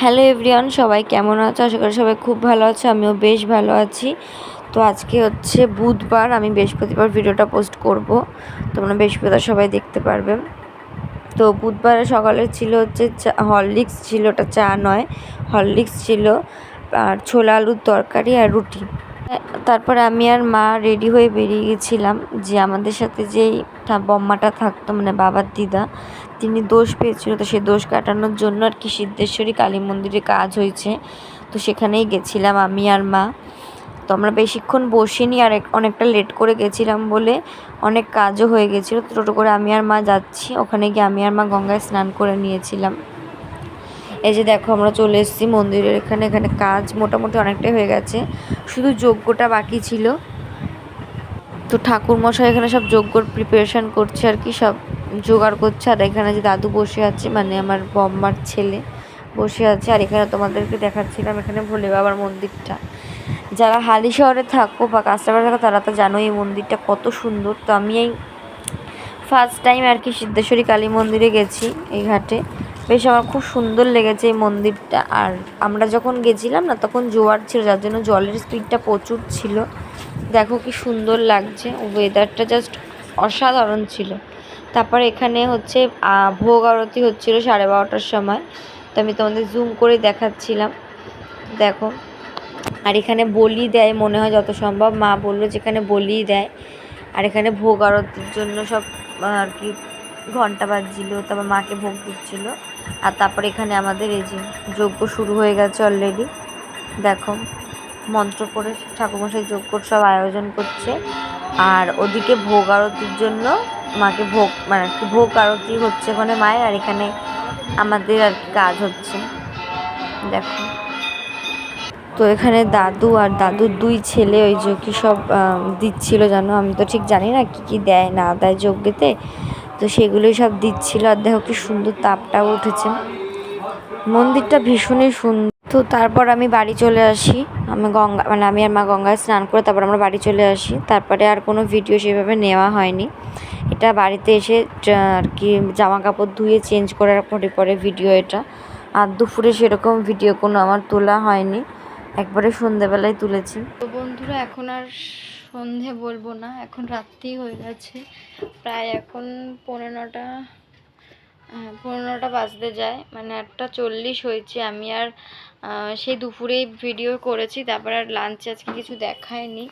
Hello everyone, সবাই কেমন আছো? আশা করি সবাই খুব ভালো আছো। আমিও বেশ ভালো আছি। তো আজকে হচ্ছে বুধবার, আমি বৃহস্পতিবার ভিডিওটা পোস্ট করব। তোমরা বৃহস্পতিবার সবাই দেখতে পারবে। তো বুধবারের সকালে ছিল হচ্ছে হরলিক্স ছিল, ওটা চা নয়, হরলিক্স ছিল, আর ছোলা আলুর তরকারি আর রুটি। তারপরে আমি আর মা রেডি হয়ে বেরিয়ে গেছিলাম। যে আমাদের সাথে যেই বম্মাটা থাকতো, মানে বাবার দিদা, তিনি দোষ পেয়েছিল, তো সেই দোষ কাটানোর জন্য আর কি সিদ্ধেশ্বরী কালী মন্দিরে কাজ হয়েছে, তো সেখানেই গেছিলাম আমি আর মা। তো আমরা বেশিক্ষণ বসিনি, আর অনেকটা লেট করে গেছিলাম বলে অনেক কাজও হয়ে গেছিলো। টোটো করে আমি আর মা যাচ্ছি, ওখানে গিয়ে আমি আর মা গঙ্গায় স্নান করে নিয়েছিলাম। এই যে দেখো, আমরা চলে এসেছি মন্দিরের এখানে। কাজ মোটামুটি অনেকটাই হয়ে গেছে, শুধু যজ্ঞটা বাকি ছিল। তো ঠাকুরমশাই এখানে সব যজ্ঞর প্রিপারেশান করছে আর কি, সব জোগাড় করছে। আর এখানে যে দাদু বসে আছে, মানে আমার বম্মার ছেলে বসে আছে। আর এখানে তোমাদেরকে দেখাচ্ছিলাম এখানে ভোলে বাবার মন্দিরটা। যারা হালি শহরে থাকো বা কাস্টামার থাকো তারা তো জানো এই মন্দিরটা কত সুন্দর। তো আমি এই ফার্স্ট টাইম আর কি সিদ্ধেশ্বরী কালী মন্দিরে গেছি এই ঘাটে। বেশ আমার খুব সুন্দর লেগেছে এই মন্দিরটা। আর আমরা যখন গেছিলাম না, তখন জোয়ার ছিল, যার জন্য জলের স্পিডটা প্রচুর ছিল। দেখো কি সুন্দর লাগছে, ওয়েদারটা জাস্ট অসাধারণ ছিল। তারপরে এখানে হচ্ছে ভোগ আরতি হচ্ছিল 12:30টার সময়। তো আমি তোমাদের জুম করে দেখাচ্ছিলাম, দেখো। আর এখানে বলি দেয় মনে হয়, যত সম্ভব মা বললো যেখানে বলি দেয়। আর এখানে ভোগ আরতির জন্য সব আর কি ঘন্টা বাজছিল, তারপর মাকে ভোগ দিচ্ছিল। আর তারপরে এখানে আমাদের এই যে যজ্ঞ শুরু হয়ে গেছে অলরেডি। দেখো, মন্ত্র পড়ে ঠাকুরমশাই যজ্ঞর সব আয়োজন করছে। আর ওদিকে ভোগ আরতির জন্য মাকে ভোগ, মানে আর কি ভোগ আরতি হচ্ছে ওখানে মায়ের, আর এখানে আমাদের আর কি কাজ হচ্ছে, দেখো। তো এখানে দাদু আর দাদুর 2 ছেলে ওই যে কি সব দিচ্ছিল জানো, আমি তো ঠিক জানি না কি কি দেয় না দেয় যজ্ঞেতে, তো সেগুলোই সব দিচ্ছিল। আর দেখো কি সুন্দর তাপটাও উঠেছে, মন্দিরটা ভীষণই সুন্দর। তো তারপর আমি বাড়ি চলে আসি, আমি আর মা গঙ্গায় স্নান করে তারপর আমরা বাড়ি চলে আসি। তারপরে আর কোনো ভিডিও সেভাবে নেওয়া হয়নি। এটা বাড়িতে এসে আর কি জামা কাপড় ধুয়ে চেঞ্জ করার পরে ভিডিও এটা। আর দুপুরে সেরকম ভিডিও কোনো আমার তোলা হয়নি, একবারে সন্ধেবেলায় তুলেছি। তো বন্ধুরা, এখন আর সন্ধে বলবো না, এখন রাত্রি হয়ে গেছে প্রায়। এখন 9:15, 9:15 বাজতে যায়, মানে 8:40 হয়েছে। আমি আর সেই দুপুরেই ভিডিও করেছি, তারপর আর লাঞ্চে আজকে কিছু দেখায়নি।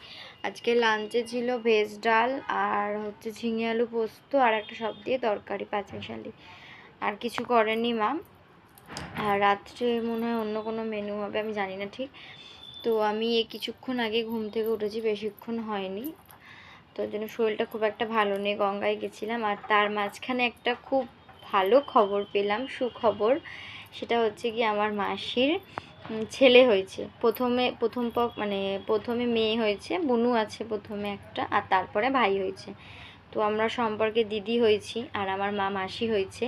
আজকে লাঞ্চে ছিল ভেজ ডাল আর হচ্ছে ঝিঙে আলু পোস্ত আর একটা সব দিয়ে তরকারি, 5 মিশালি। আর কিছু করেনি মা। আর রাত্রে মনে হয় অন্য কোনো মেনু হবে, আমি জানি না ঠিক। তো আমি এই কিছুক্ষণ আগে ঘুম থেকে উঠেছি, বেশিক্ষণ হয়নি। তো ওই জন্য শরীরটা খুব একটা ভালো নেই, গঙ্গায় গেছিলাম। আর তার মাঝখানে একটা খুব ভালো খবর পেলাম, সুখবর। সেটা হচ্ছে কি, আমার মাসির ছেলে হয়েছে। প্রথমে মেয়ে হয়েছে, বুনু আছে প্রথমে একটা, আর তারপরে ভাই হয়েছে। তো আমরা সম্পর্কে দিদি হয়েছি, আর আমার মা মাসি হয়েছে।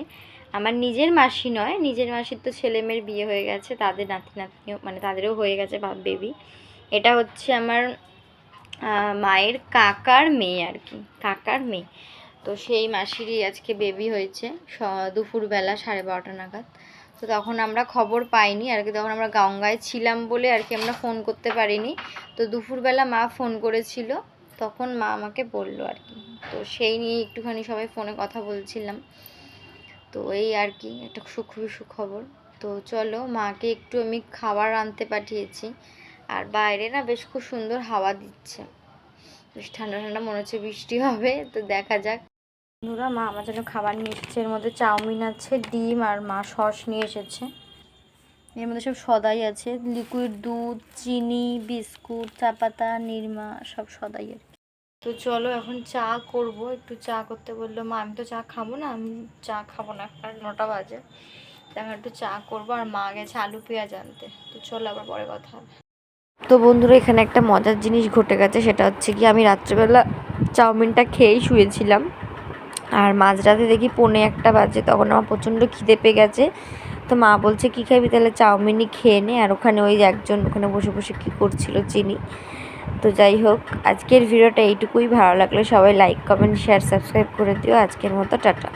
আমার নিজের মাসি নয়, নিজের মাসির তো ছেলে মেয়ের বিয়ে হয়ে গেছে, তাদের নাতি নাতনিও, মানে তাদেরও হয়ে গেছে বেবি। এটা হচ্ছে আমার মায়ের কাকার মেয়ে আর কি, কাকার মেয়ে। তো সেই মাসিরই আজকে বেবি হয়েছে দুপুরবেলা 12:30 নাগাদ। তো তখন আমরা খবর পাইনি আর কি, তখন আমরা গঙ্গায় ছিলাম বলে আর কি আমরা ফোন করতে পারিনি। তো দুপুরবেলা মা ফোন করেছিল, তখন মা আমাকে বললো আর কি। তো সেই নিয়ে একটুখানি সবাই ফোনে কথা বলছিলাম। তো এই আর কি একটা খুবই সুখবর। তো চলো, মাকে একটু আমি খাবার আনতে পাঠিয়েছি। আর বাইরে না বেশ খুব সুন্দর হাওয়া দিচ্ছে, বেশ ঠান্ডা ঠান্ডা, মনে হচ্ছে বৃষ্টি হবে। তো দেখা যাক। বন্ধুরা, মা আমার জন্য খাবার নিয়ে এসেছে। এর মধ্যে চাউমিন আছে, ডিম, আর মা সস নিয়ে এসেছে। এর মধ্যে সব সদাই আছে, লিকুইড দুধ, চিনি, বিস্কুট, চা পাতা, নিরমা, সব সদাই আর কি। তো চলো এখন চা করব, একটু চা করতে বললো মা। আমি তো চা খাবো না, আমি চা খাবো না, আর 9টা বাজে। এখন একটু চা করবো, আর মা গেছে আলু পেঁয়াজ আনতে। তো চলো আবার পরে কথা হবে। তো বন্ধুরা, এখানে একটা মজার জিনিস ঘটে গেছে। সেটা হচ্ছে কি, আমি রাত্রেবেলা চাউমিনটা খেয়েই শুয়েছিলাম, আর মাঝরাতে দেখি 1:45 বাজে, তখন আমার প্রচণ্ড খিদে পেয়ে গেছে। তো মা বলছে কী খাবি, তাহলে চাউমিনই খেয়ে নে। আর ওখানে ওই একজন ওখানে বসে বসে কী করছিল চিনি। তো যাই হোক, আজকের ভিডিওটা এইটুকুই। ভালো লাগলে সবাই লাইক, কমেন্ট, শেয়ার, সাবস্ক্রাইব করে দিও। আজকের মতো টাটা।